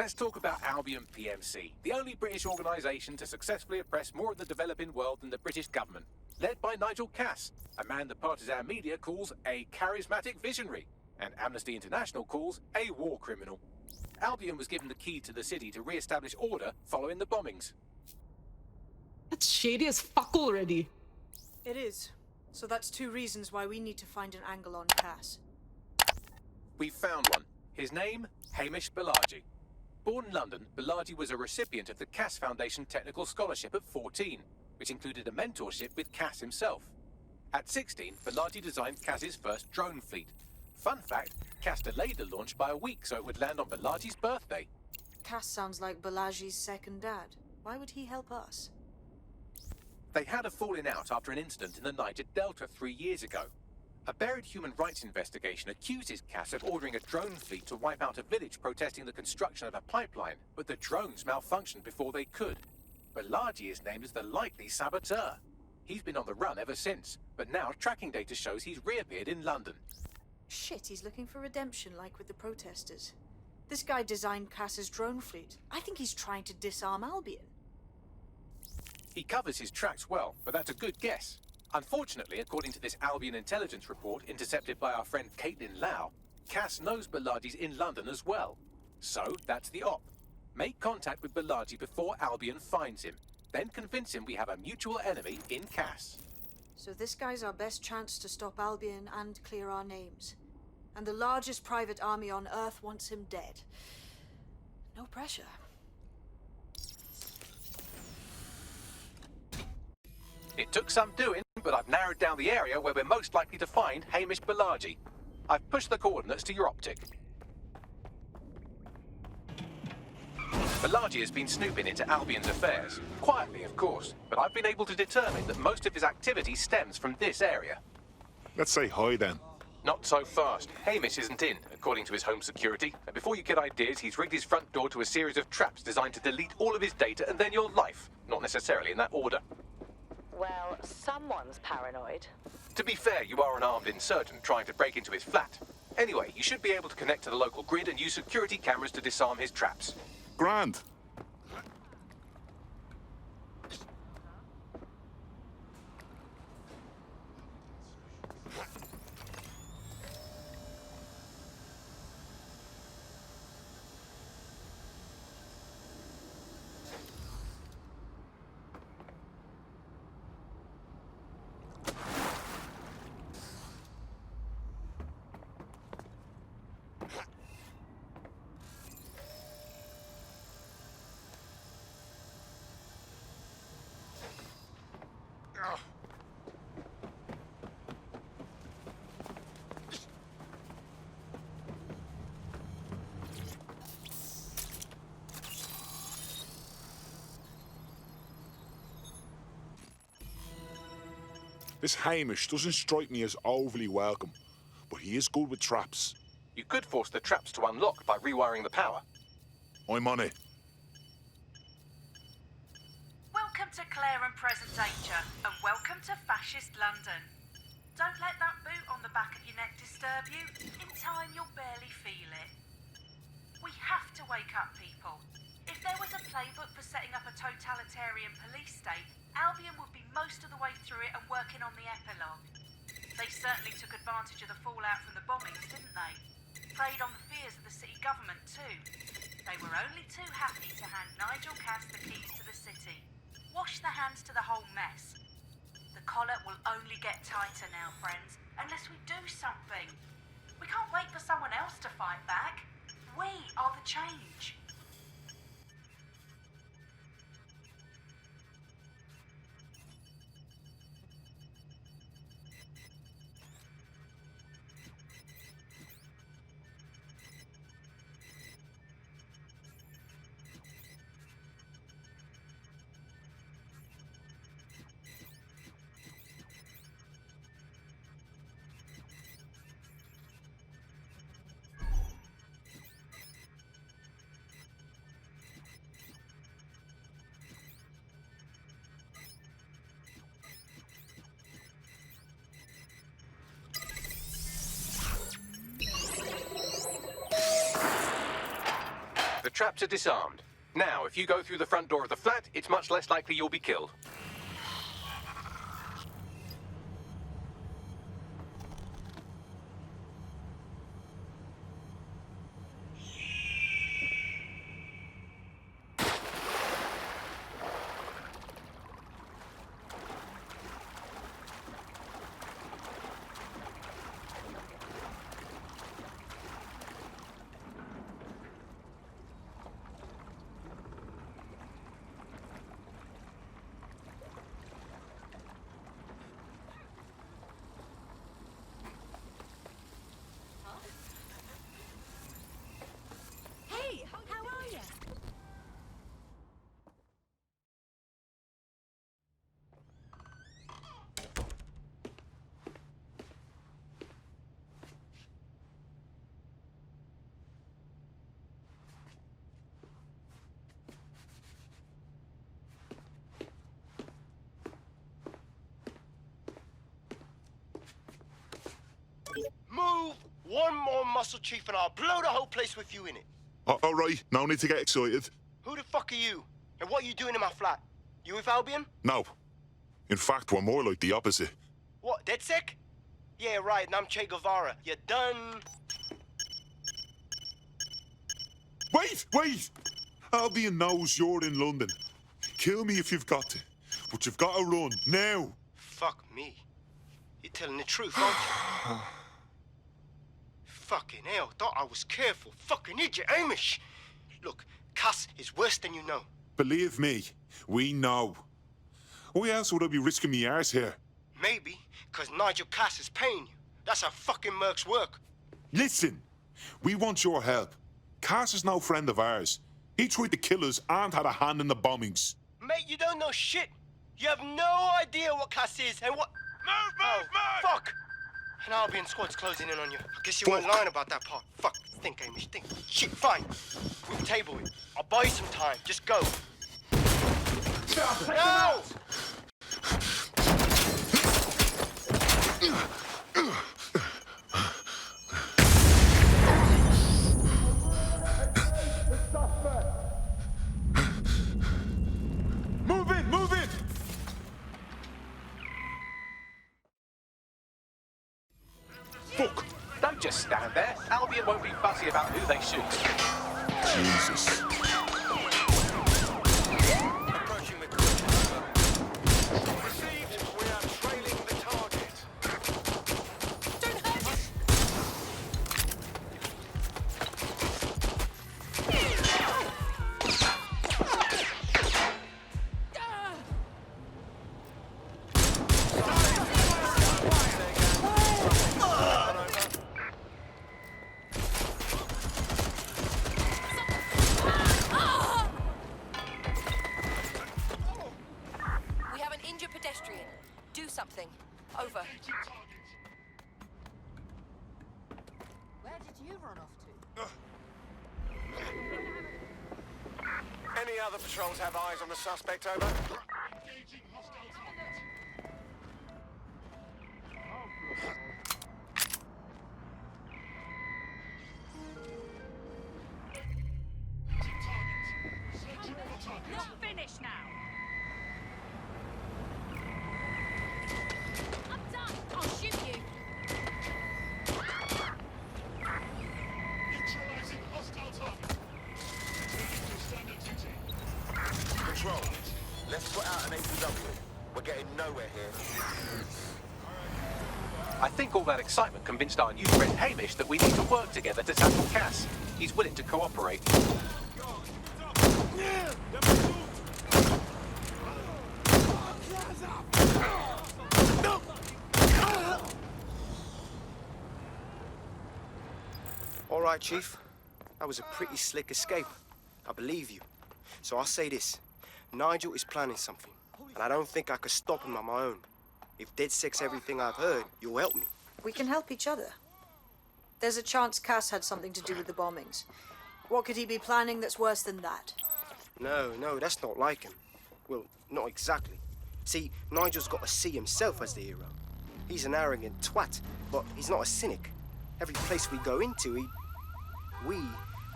Let's talk about Albion PMC, the only British organisation to successfully oppress more of the developing world than the British government. Led by Nigel Cass, a man the partisan media calls a charismatic visionary, and Amnesty International calls a war criminal. Albion was given the key to the city to re-establish order following the bombings. That's shady as fuck already. It is. So that's 2 reasons why we need to find an angle on Cass. We've found one. His name, Hamish Balaji. Born in London, Balaji was a recipient of the Cass Foundation Technical Scholarship at 14, which included a mentorship with Cass himself. At 16, Balaji designed Cass's first drone fleet. Fun fact, Cass delayed the launch by a week so it would land on Balaji's birthday. Cass sounds like Balaji's second dad. Why would he help us? They had a falling out after an incident in the Niger Delta 3 years ago. A buried human rights investigation accuses Cass of ordering a drone fleet to wipe out a village protesting the construction of a pipeline, but the drones malfunctioned before they could. Balaji is named as the likely saboteur. He's been on the run ever since, but now tracking data shows he's reappeared in London. Shit, he's looking for redemption like with the protesters. This guy designed Cass's drone fleet. I think he's trying to disarm Albion. He covers his tracks well, but that's a good guess. Unfortunately, according to this Albion intelligence report intercepted by our friend Caitlin Lau, Cass knows Balaji's in London as well. So, that's the op. Make contact with Balaji before Albion finds him. Then convince him we have a mutual enemy in Cass. So this guy's our best chance to stop Albion and clear our names. And the largest private army on Earth wants him dead. No pressure. It took some doing, but I've narrowed down the area where we're most likely to find Hamish Balaji. I've pushed the coordinates to your optic. Balaji has been snooping into Albion's affairs. Quietly, of course, but I've been able to determine that most of his activity stems from this area. Let's say hi then. Not so fast. Hamish isn't in, according to his home security. And before you get ideas, he's rigged his front door to a series of traps designed to delete all of his data and then your life. Not necessarily in that order. Well, someone's paranoid. To be fair, you are an armed insurgent trying to break into his flat. Anyway, you should be able to connect to the local grid and use security cameras to disarm his traps. Grand. This Hamish doesn't strike me as overly welcome, but he is good with traps. You could force the traps to unlock by rewiring the power. I'm on it. Welcome to Clare and Present Danger, and welcome to Fascist London. Don't let that boot on the back of your neck disturb you. In time, you'll barely feel it. We have to wake up people. If there was a playbook for setting up a totalitarian police state, Albion would be most of the way through it and working on the epilogue. They certainly took advantage of the fallout from the bombings, didn't they? Preyed on the fears of the city government too. They were only too happy to hand Nigel Cass the keys to the city. Wash the hands to the whole mess. The collar will only get tighter now, friends, unless we do something. We can't wait for someone else to fight back. We are the change. traps are disarmed. Now, if you go through the front door of the flat, it's much less likely you'll be killed. Hey, how are you? Move one more muscle, Chief, and I'll blow the whole place with you in it. All right, no need to get excited. Who the fuck are you? And what are you doing in my flat? You with Albion? No. In fact, we're more like the opposite. What, DedSec? Yeah, right, and I'm Che Guevara. You done? Wait! Albion knows you're in London. Kill me if you've got to. But you've got to run, now. Fuck me. You're telling the truth, aren't you? Fucking hell, thought I was careful. Fucking idiot, Amish. Look, Cass is worse than you know. Believe me, we know. Why else would I be risking me arse here? Maybe, because Nigel Cass is paying you. That's how fucking mercs work. Listen, we want your help. Cass is no friend of ours. He tried to kill us and had a hand in the bombings. Mate, you don't know shit. You have no idea what Cass is and what... Move! Fuck! An Albion squad's closing in on you. I guess you weren't lying about that part. Fuck. Think, Amish, think. Shit, fine. We'll table it. I'll buy you some time. Just go. No! Move it! Fuck! Don't just stand there. Albion won't be fussy about who they shoot. Jesus. Approaching the cruiser. Received. We are trailing the target. Don't hurt us! We have an injured pedestrian. Do something. Over. Where did you run off to? Any other patrols have eyes on the suspect, over? Not finished now. I'm done. I'll shoot you. Control. Let's put out an APW. We're getting nowhere here. I think all that excitement convinced our new friend Hamish that we need to work together to tackle Cass. He's willing to cooperate. All right, Chief. That was a pretty slick escape. I believe you. So I'll say this. Nigel is planning something, and I don't think I could stop him on my own. If DedSec's everything I've heard, you'll help me. We can help each other. There's a chance Cass had something to do with the bombings. What could he be planning that's worse than that? No, that's not like him. Well, not exactly. See, Nigel's got to see himself as the hero. He's an arrogant twat, but he's not a cynic. Every place we go into, well,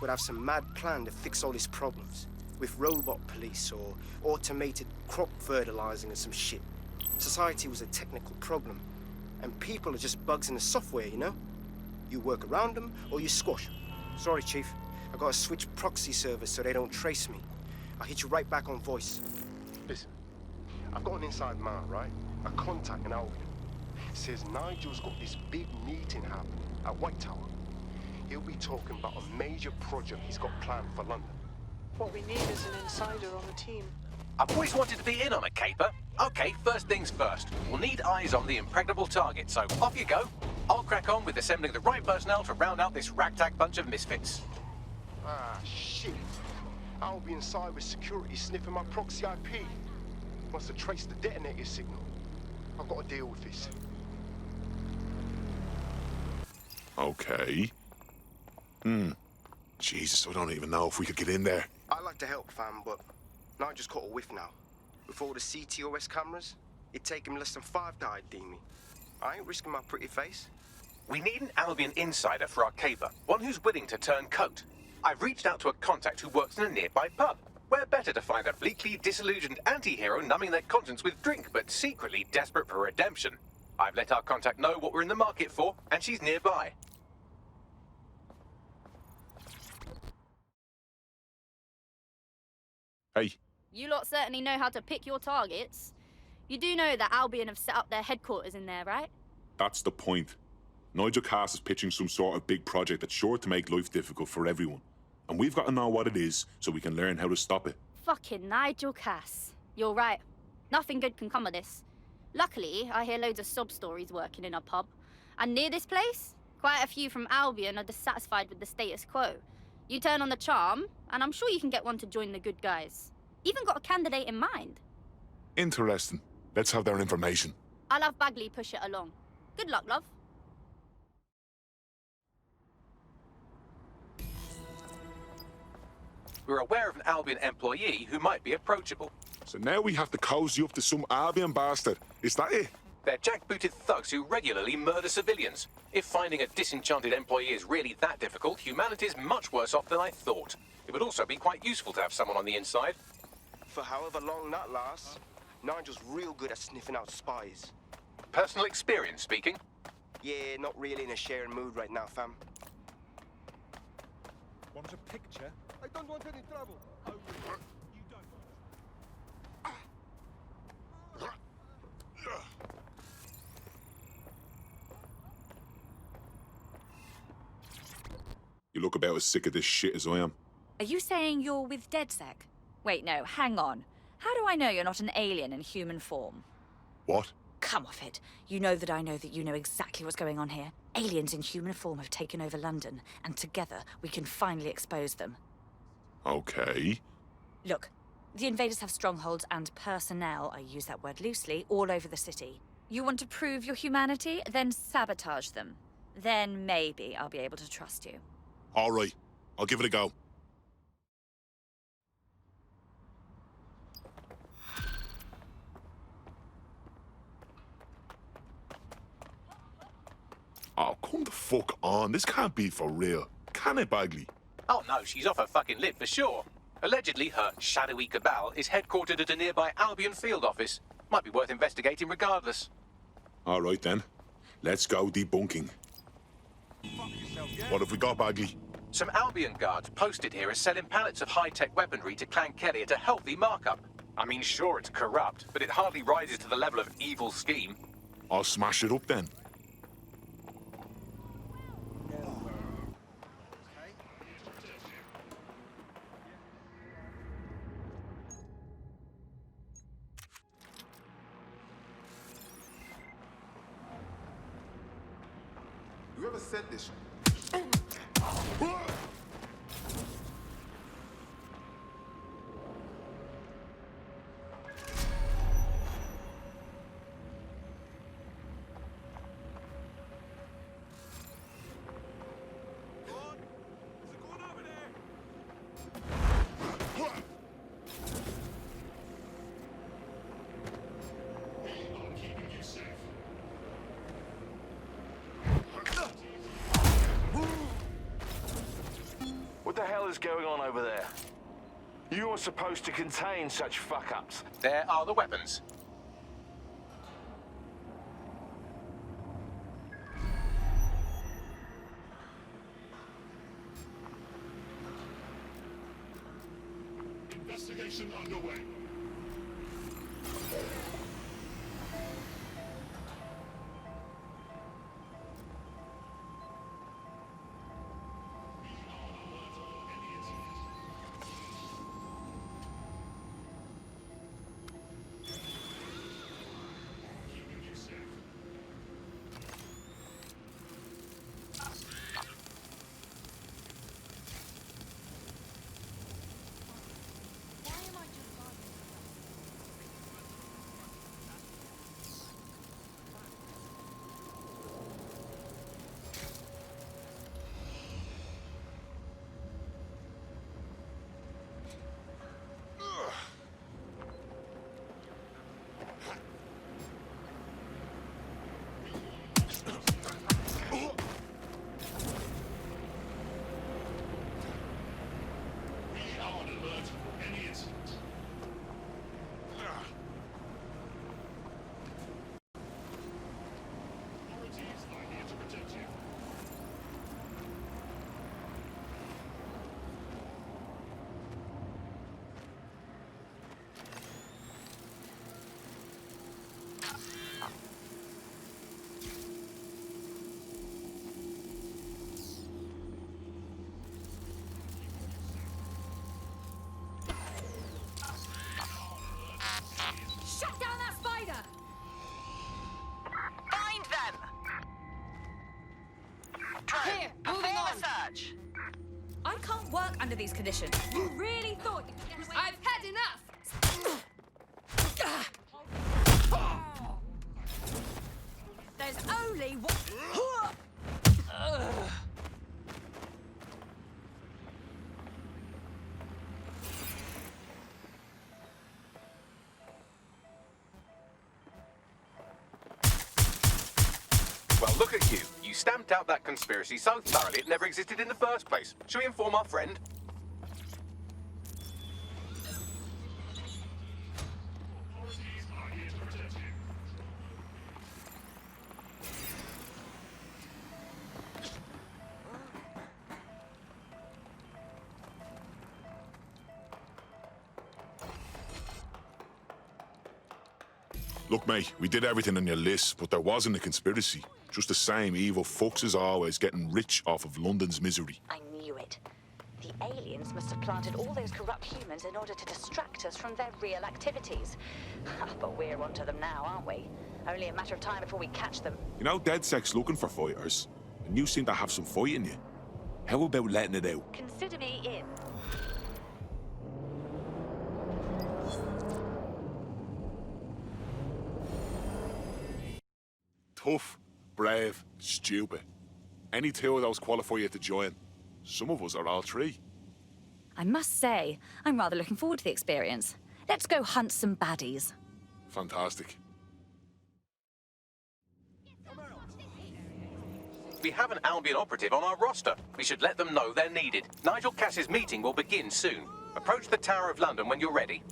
would have some mad plan to fix all his problems. With robot police or automated crop fertilizing or some shit. Society was a technical problem. And people are just bugs in the software, you know? You work around them or you squash them. Sorry, Chief. I gotta switch proxy servers so they don't trace me. I'll hit you right back on voice. Listen, I've got an inside man, right? A contact in Albion. Says Nigel's got this big meeting happening at White Tower. He'll be talking about a major project he's got planned for London. What we need is an insider on the team. I've always wanted to be in on a caper. Okay, first things first. We'll need eyes on the impregnable target, so off you go. I'll crack on with assembling the right personnel to round out this ragtag bunch of misfits. Ah, shit. Albion Cyber Security sniffing my proxy IP. Must have traced the detonator signal. I've got to deal with this. Okay. Jesus, I don't even know if we could get in there. I'd like to help, fam, but Nigel's caught a whiff now. With all the CTOS cameras, it'd take him less than 5 to ID me. I ain't risking my pretty face. We need an Albion insider for our caper, one who's willing to turn coat. I've reached out to a contact who works in a nearby pub. Where better to find a bleakly disillusioned anti-hero numbing their conscience with drink, but secretly desperate for redemption. I've let our contact know what we're in the market for, and she's nearby. Hey, You lot certainly know how to pick your targets. You do know that Albion have set up their headquarters in there, right? that's the point. Nigel Cass is pitching some sort of big project that's sure to make life difficult for everyone. And we've got to know what it is so we can learn how to stop it. Fucking Nigel Cass. You're right. Nothing good can come of this. Luckily, I hear loads of sob stories working in a pub. And near this place, quite a few from Albion are dissatisfied with the status quo. You turn on the charm, and I'm sure you can get one to join the good guys. Even got a candidate in mind. Interesting. Let's have their information. I'll have Bagley push it along. Good luck, love. We're aware of an Albion employee who might be approachable. So now we have to cozy up to some Albion bastard. Is that it? They're jackbooted thugs who regularly murder civilians. If finding a disenchanted employee is really that difficult, humanity's much worse off than I thought. It would also be quite useful to have someone on the inside. For however long that lasts, Nigel's real good at sniffing out spies. Personal experience speaking. Yeah, not really in a sharing mood right now, fam. Want a picture? I don't want any trouble. You don't. You look about as sick of this shit as I am. Are you saying you're with DedSec? Wait, no, hang on. How do I know you're not an alien in human form? What? Come off it. You know that I know that you know exactly what's going on here. Aliens in human form have taken over London, and together we can finally expose them. Okay. Look, the invaders have strongholds and personnel, I use that word loosely, all over the city. You want to prove your humanity? Then sabotage them. Then maybe I'll be able to trust you. All right. I'll give it a go. Oh, come the fuck on. This can't be for real. Can it, Bagley? Oh no, she's off her fucking lid for sure. Allegedly, her shadowy cabal is headquartered at a nearby Albion field office. Might be worth investigating regardless. All right, then. Let's go debunking. What have we got, Bagley? Some Albion guards posted here are selling pallets of high-tech weaponry to Clan Kelly at a healthy markup. I mean, sure, it's corrupt, but it hardly rises to the level of evil scheme. I'll smash it up, then. Whoever said this? whatever's going on over there. You are supposed to contain such fuck-ups. There are the weapons. Investigation underway. Shut down that spider! Find them! Here, moving on. Search. I can't work under these conditions. You really thought you could get away? I've had enough! There's only one... Well, look at you. You stamped out that conspiracy so thoroughly it never existed in the first place. Shall we inform our friend? Look, mate, we did everything on your list, but there wasn't a conspiracy. Just the same evil fucks as always, getting rich off of London's misery. I knew it. The aliens must have planted all those corrupt humans in order to distract us from their real activities. But we're onto them now, aren't we? Only a matter of time before we catch them. You know, DedSec's looking for fighters, and you seem to have some fight in you. How about letting it out? Consider me in. Tough, brave, stupid. Any two of those qualify you to join. Some of us are all three. I must say, I'm rather looking forward to the experience. Let's go hunt some baddies. Fantastic. We have an Albion operative on our roster. We should let them know they're needed. Nigel Cass's meeting will begin soon. Approach the Tower of London when you're ready.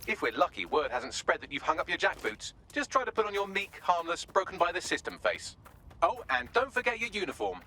If we're lucky, word hasn't spread that you've hung up your jackboots. Just try to put on your meek, harmless, broken-by-the-system face. Oh, and don't forget your uniform.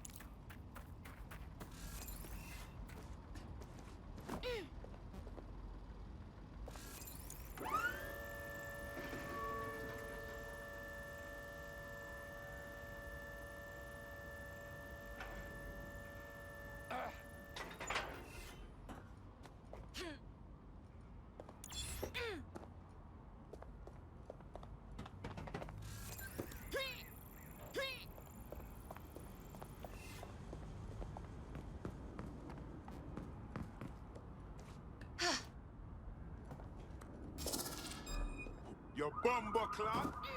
Your bumbo clock.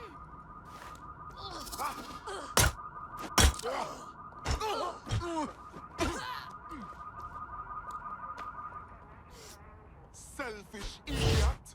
Selfish idiot.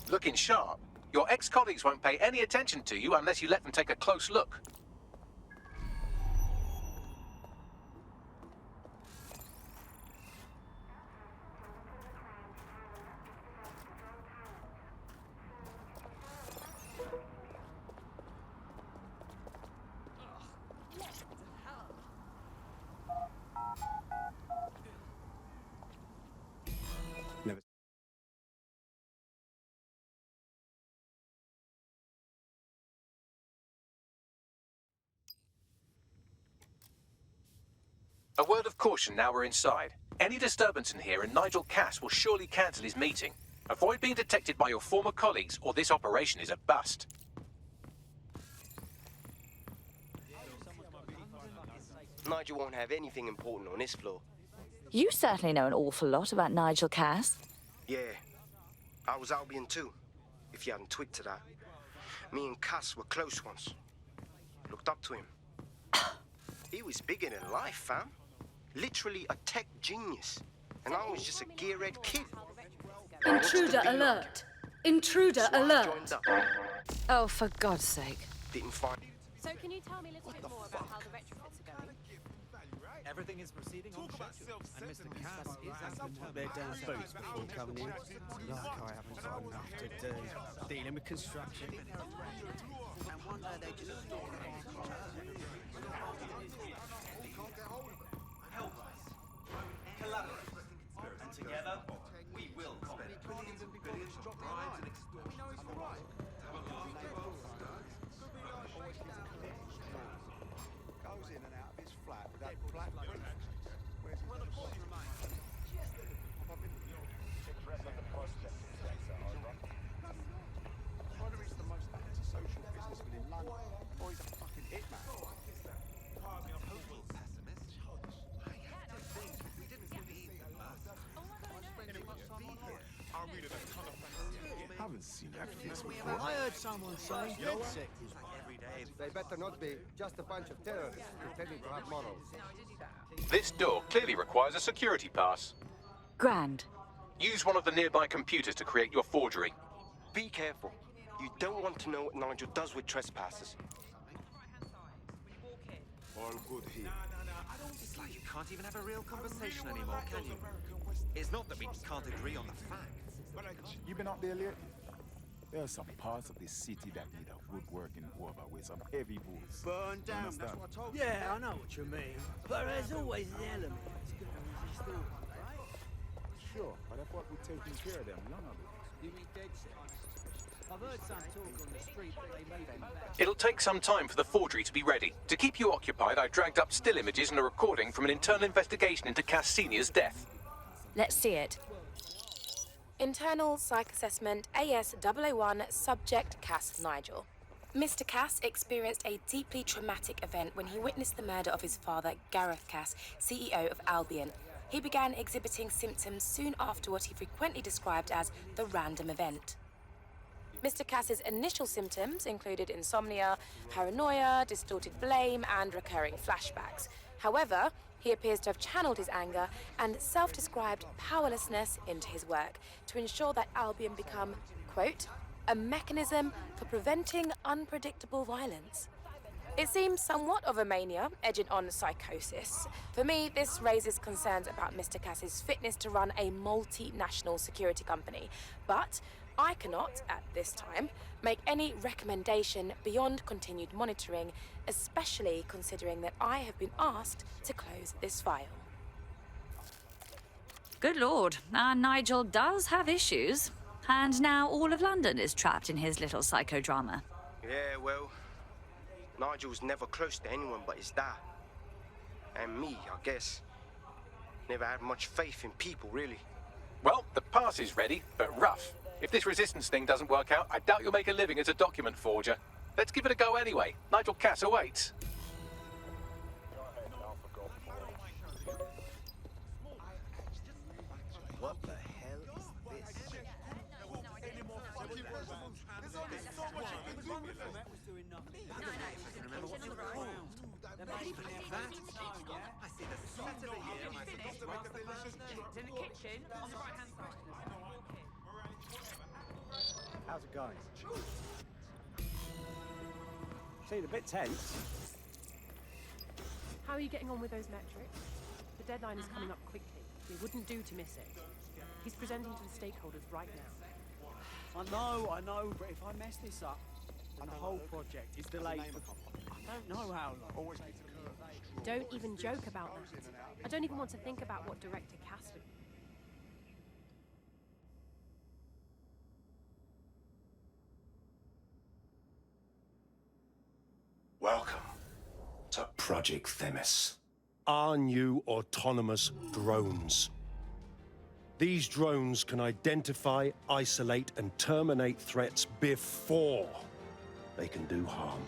Looking sharp. Your ex-colleagues won't pay any attention to you unless you let them take a close look. A word of caution now we're inside. Any disturbance in here and Nigel Cass will surely cancel his meeting. Avoid being detected by your former colleagues or this operation is a bust. Nigel won't have anything important on this floor. You certainly know an awful lot about Nigel Cass. Yeah, I was Albion too, if you hadn't twigged to that. Me and Cass were close once. Looked up to him. He was bigger than life, fam. Literally a tech genius. And I was just a gearhead kid. Intruder alert! Intruder alert! Oh, for God's sake. Didn't find... So can you tell me a little bit more about how the retrofits are going? Everything is proceeding on schedule, and Mr. Cass is as determined. They're down boots before coming in. Like I haven't got enough to do. Dealing with construction. And one day they just stop. Help us. Collaborate. And together, we will combat billions and billions of bribes and extortion. Goes in and out of his flat with that black light. Where's his body remains? Whether he's the most antisocial businessman in London or he's a fucking hitman. Pardon me, I'm hopeful pessimist. I have to think we didn't believe the last. I read a ton of facts. Haven't seen that face before. I heard someone say your sect is every day. They better not be. Just a bunch of terrorists pretending to have morals. This door clearly requires a security pass. Grand. Use one of the nearby computers to create your forgery. Be careful. You don't want to know what Nigel does with trespassers. All good here. It's like you can't even have a real conversation anymore, can you? It's not that we can't agree on the facts. You been up there lately? There are some parts of this city that need a good working over with some heavy boots. Burn down, that's what I told you. Yeah, I know what you mean. But there's always an element that's going to resist all, right? Sure, but I thought we'd taken care of them long ago. You mean dead set? I've heard some talk on the street that they may be back. It'll take some time for the forgery to be ready. To keep you occupied, I dragged up still images and a recording from an internal investigation into Cass Sr.'s death. Let's see it. Internal Psych Assessment AS001 Subject Cass Nigel. Mr. Cass experienced a deeply traumatic event when he witnessed the murder of his father, Gareth Cass, CEO of Albion. He began exhibiting symptoms soon after what he frequently described as the random event. Mr. Cass's initial symptoms included insomnia, paranoia, distorted blame, and recurring flashbacks. However, he appears to have channeled his anger and self-described powerlessness into his work to ensure that Albion become, quote, a mechanism for preventing unpredictable violence. It seems somewhat of a mania, edging on psychosis. For me, this raises concerns about Mr. Cass's fitness to run a multinational security company, but I cannot, at this time, make any recommendation beyond continued monitoring, especially considering that I have been asked to close this file. Good lord, our Nigel does have issues. And now all of London is trapped in his little psychodrama. Yeah, well, Nigel's never close to anyone but his dad. And me, I guess. Never had much faith in people, really. Well, the pass is ready, but rough. If this resistance thing doesn't work out, I doubt you'll make a living as a document forger. Let's give it a go anyway. Nigel Cass awaits. What the hell is this? I see the set of the year. In the kitchen, on the right-hand side. how's it going? Seemed a bit tense. How are you getting on with those metrics? The deadline is coming up quickly. We wouldn't do to miss it. He's presenting to the stakeholders right now. I know, but if I mess this up, and the whole project is delayed for I don't know how long. Don't even joke about that. I don't even want to think about what Director Cass would... Welcome to Project Themis. Our new autonomous drones. These drones can identify, isolate, and terminate threats before they can do harm.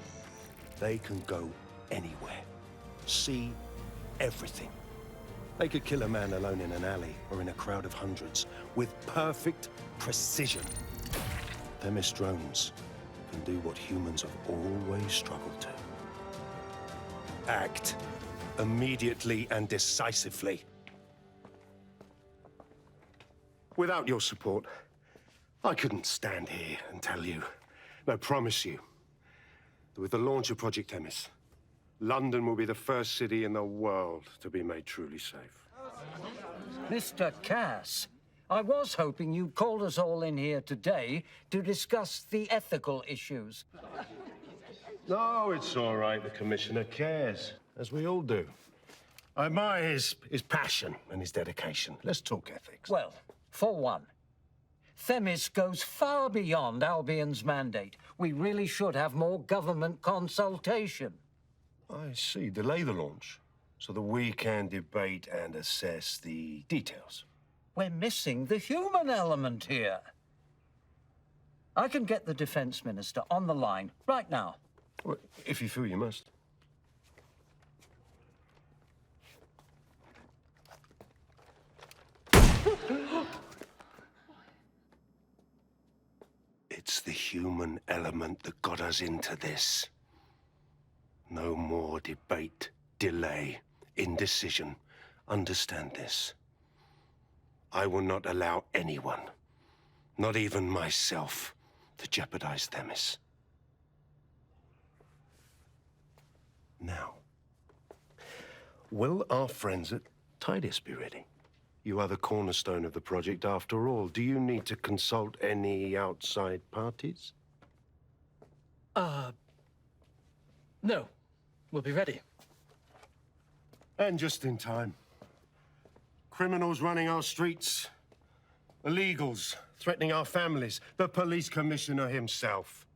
They can go anywhere, see everything. They could kill a man alone in an alley or in a crowd of hundreds with perfect precision. Themis drones can do what humans have always struggled to. Act immediately and decisively. Without your support, I couldn't stand here and tell you, I promise you, that with the launch of Project Themis, London will be the first city in the world to be made truly safe. Mr. Cass, I was hoping you called us all in here today to discuss the ethical issues. No, it's all right. The Commissioner cares, as we all do. I admire his passion and his dedication. Let's talk ethics. Well, for one, Themis goes far beyond Albion's mandate. We really should have more government consultation. I see. Delay the launch so that we can debate and assess the details. We're missing the human element here. I can get the Defense Minister on the line right now. Well, if you feel you must. It's the human element that got us into this. No more debate, delay, indecision. Understand this. I will not allow anyone, not even myself, to jeopardize Themis. Now, will our friends at Tidus be ready? You are the cornerstone of the project after all. Do you need to consult any outside parties? No. We'll be ready. And just in time. Criminals running our streets. Illegals threatening our families. The police commissioner himself.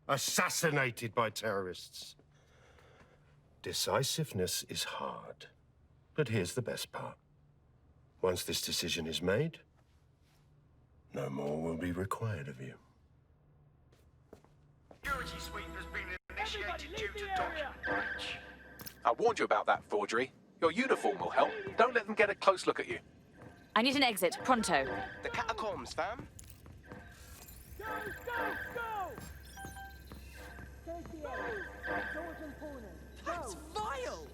Assassinated by terrorists. Decisiveness is hard. But here's the best part. Once this decision is made, no more will be required of you. Security sweep has been initiated due to document breach. I warned you about that forgery. Your uniform will help. Don't let them get a close look at you. I need an exit, pronto. The catacombs, fam. Go! Take the air. Swords and corners. That's vile!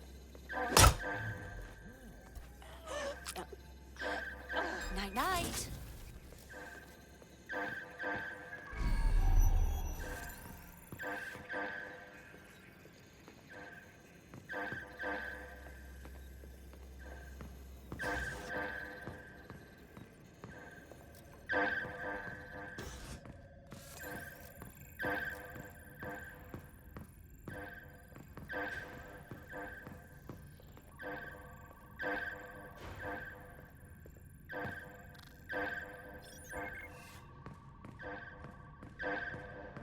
Night-night.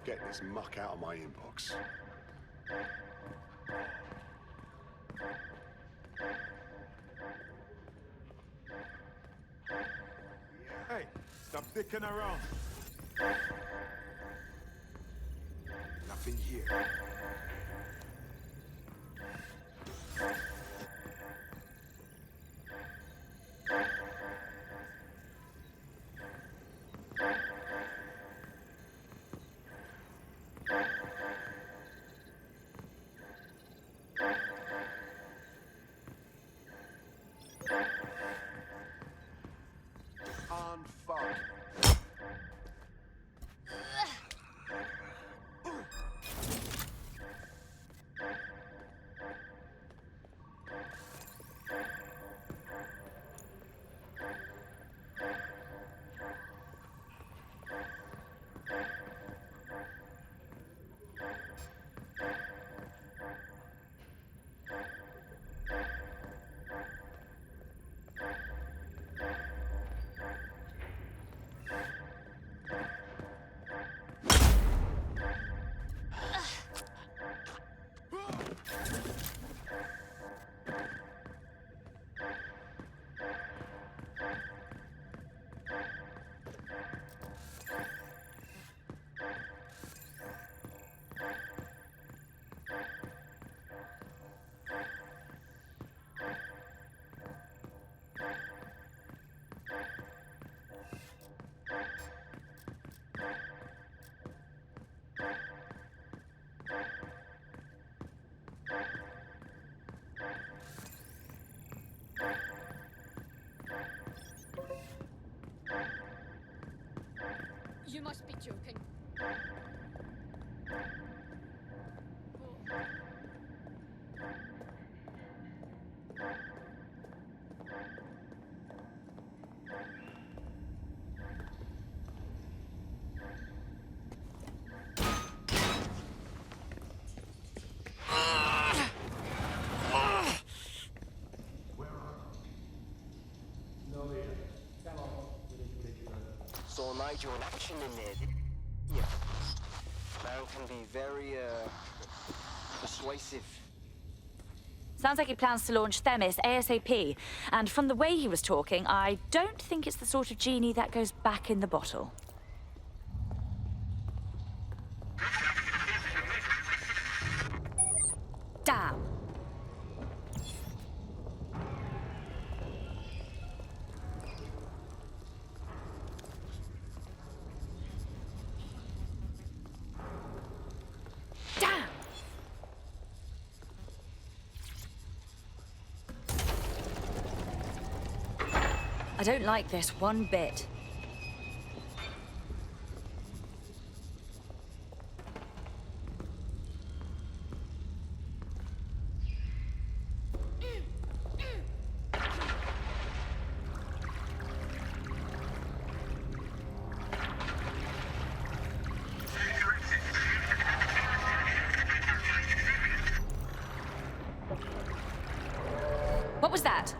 Get this muck out of my inbox. Hey, stop dicking around. Nothing here. individual in action in there, yeah. Man can be very, persuasive. Sounds like he plans to launch Themis ASAP. And from the way he was talking, I don't think it's the sort of genie that goes back in the bottle. Damn. Damn! I don't like this one bit. What was that?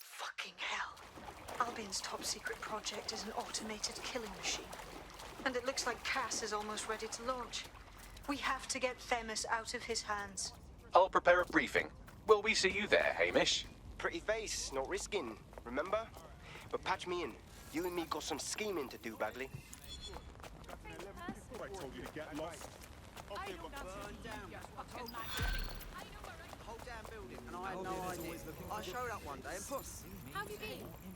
Fucking hell. Albion's top secret project is an automated killing machine. And it looks like Cass is almost ready to launch. We have to get Themis out of his hands. I'll prepare a briefing. Will we see you there, Hamish? Pretty face, not risking, remember? But patch me in. You and me got some scheming to do, Bagley. I told you to get lost. Whole damn building, and I had no idea. I showed up one day and poof. How have you been?